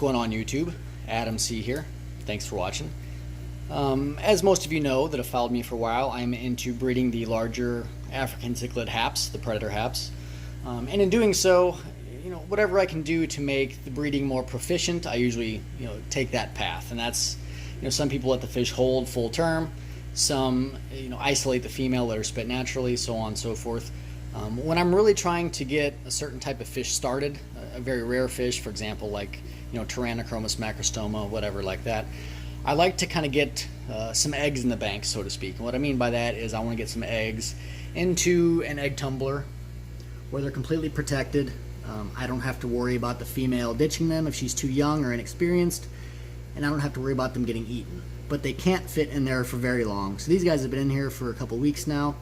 going on YouTube? Adam C here. Thanks for watching. As most of you know that have followed me for a while, I'm into breeding the larger African cichlid haps, the predator haps. And in doing so, whatever I can do to make the breeding more proficient, I usually take that path. And that's, some people let the fish hold full term, some isolate the female, let her spit naturally, so on and so forth. When I'm really trying to get a certain type of fish started, a very rare fish, for example, like Tyrannochromis macrostoma, whatever like that, I like to kind of get some eggs in the bank, so to speak. And what I mean by that is I want to get some eggs into an egg tumbler where they're completely protected. I don't have to worry about the female ditching them if she's too young or inexperienced, and I don't have to worry about them getting eaten. But they can't fit in there for very long. So these guys have been in here for a couple weeks now,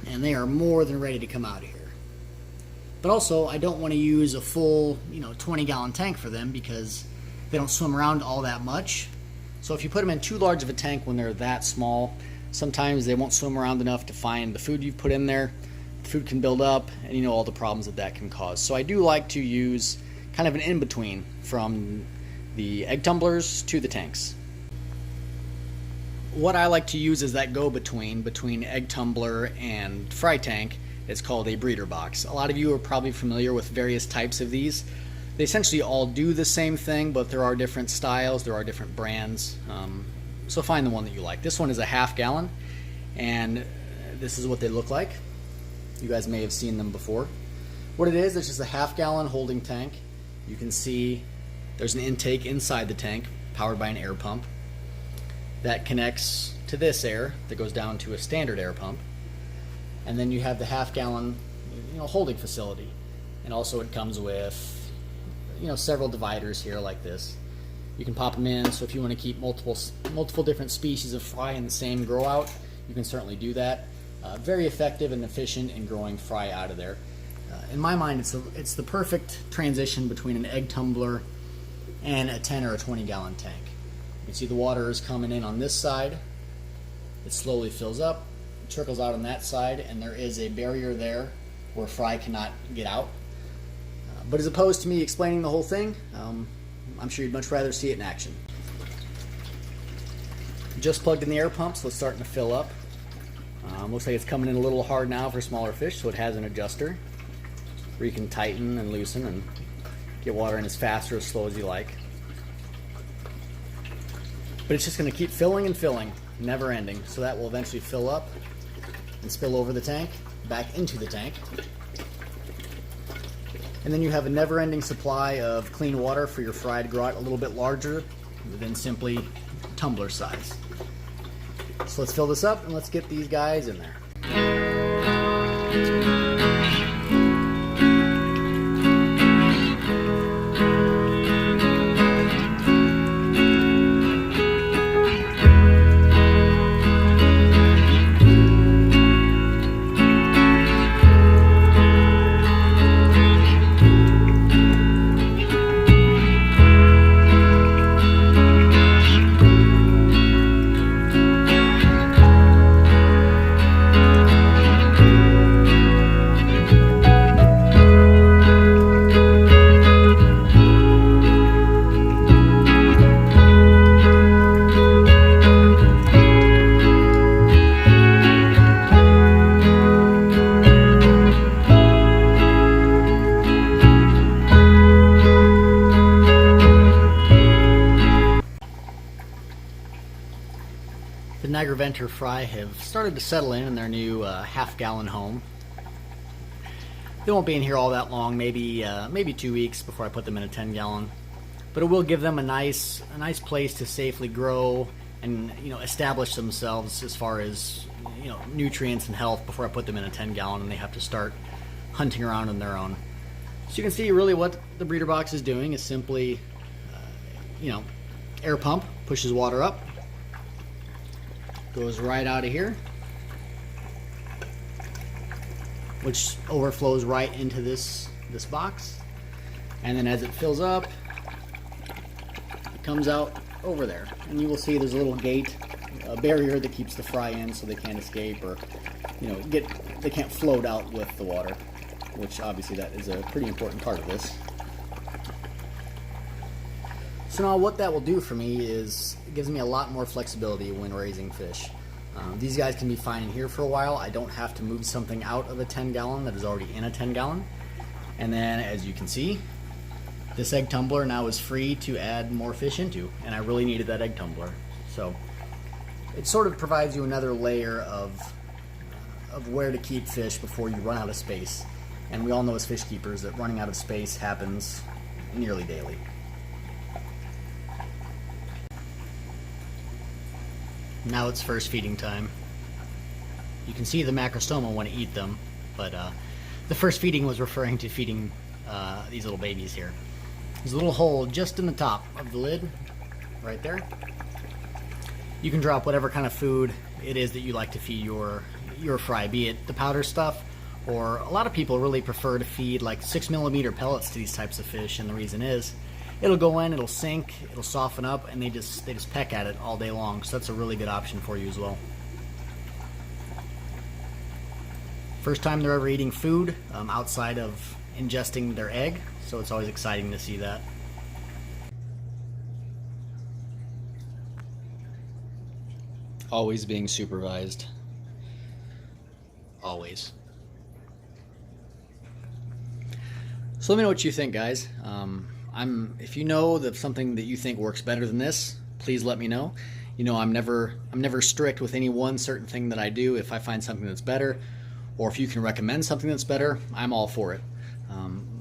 and they are more than ready to come out of here. But also, I don't want to use a full 20-gallon tank for them because they don't swim around all that much. So if you put them in too large of a tank when they're that small, sometimes they won't swim around enough to find the food you've put in there. The food can build up, and all the problems that can cause. So I do like to use kind of an in-between from the egg tumblers to the tanks. What I like to use is that between egg tumbler and fry tank. It's called a breeder box. A lot of you are probably familiar with various types of these. They essentially all do the same thing, but there are different styles, there are different brands. So find the one that you like. This one is a ½ gallon, and this is what they look like. You guys may have seen them before. What it is, it's just a ½ gallon holding tank. You can see there's an intake inside the tank powered by an air pump that connects to this air that goes down to a standard air pump. And then you have the ½ gallon holding facility. And also it comes with several dividers here like this. You can pop them in, so if you want to keep multiple different species of fry in the same grow out, you can certainly do that. Very effective and efficient in growing fry out of there. In my mind, it's the perfect transition between an egg tumbler and a 10 or a 20-gallon tank. You can see the water is coming in on this side. It slowly fills up, it trickles out on that side, and there is a barrier there where fry cannot get out. But as opposed to me explaining the whole thing, I'm sure you'd much rather see it in action. Just plugged in the air pump, so it's starting to fill up. Looks like it's coming in a little hard now for smaller fish, so it has an adjuster where you can tighten and loosen and get water in as fast or as slow as you like. But it's just going to keep filling and filling, never ending. So that will eventually fill up and spill over the tank, back into the tank. And then you have a never-ending supply of clean water for your fry to grow out a little bit larger than simply tumbler size. So let's fill this up and let's get these guys in there. The Niagara fry have started to settle in their new ½ gallon home. They won't be in here all that long, maybe 2 weeks before I put them in a 10-gallon. But it will give them a nice place to safely grow and establish themselves as far as nutrients and health before I put them in a 10-gallon and they have to start hunting around on their own. So you can see really what the breeder box is doing is simply air pump pushes water up. Goes right out of here, which overflows right into this box, and then as it fills up, it comes out over there, and you will see there's a little gate, a barrier that keeps the fry in so they can't escape or they can't float out with the water, which obviously that is a pretty important part of this. So now what that will do for me is it gives me a lot more flexibility when raising fish. These guys can be fine in here for a while. I don't have to move something out of a 10-gallon that is already in a 10-gallon. And then, as you can see, this egg tumbler now is free to add more fish into, and I really needed that egg tumbler. So it sort of provides you another layer of where to keep fish before you run out of space. And we all know as fish keepers that running out of space happens nearly daily. Now it's first feeding time. You can see the macrostoma want to eat them, but the first feeding was referring to feeding these little babies here. There's a little hole just in the top of the lid, right there. You can drop whatever kind of food it is that you like to feed your fry, be it the powder stuff, or a lot of people really prefer to feed like 6mm pellets to these types of fish, and the reason is it'll go in, it'll sink, it'll soften up, and they just peck at it all day long. So that's a really good option for you as well. First time they're ever eating food outside of ingesting their egg, so it's always exciting to see that. Always being supervised. Always. So let me know what you think, guys. If you know that something that you think works better than this, please let me know. You know, I'm never strict with any one certain thing that I do. If I find something that's better, or if you can recommend something that's better, I'm all for it.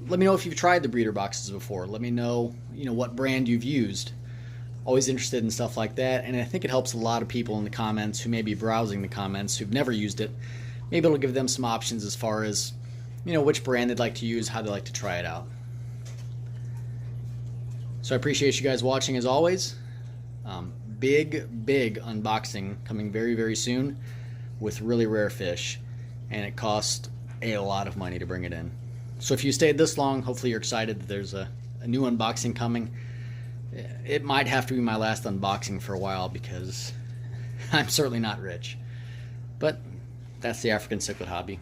Let me know if you've tried the breeder boxes before. Let me know, what brand you've used. Always interested in stuff like that, and I think it helps a lot of people in the comments who may be browsing the comments who've never used it. Maybe it'll give them some options as far as, which brand they'd like to use, how they like to try it out. So I appreciate you guys watching as always. Big unboxing coming very, very soon with really rare fish, and it cost a lot of money to bring it in. So if you stayed this long, hopefully you're excited that there's a new unboxing coming. It might have to be my last unboxing for a while because I'm certainly not rich. But that's the African cichlid hobby.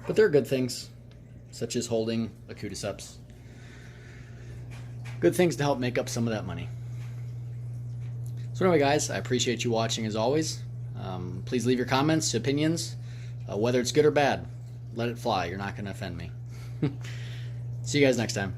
But there are good things, such as holding Acudiceps. Good things to help make up some of that money. So anyway, guys, I appreciate you watching as always. Please leave your comments, opinions, whether it's good or bad. Let it fly. You're not going to offend me. See you guys next time.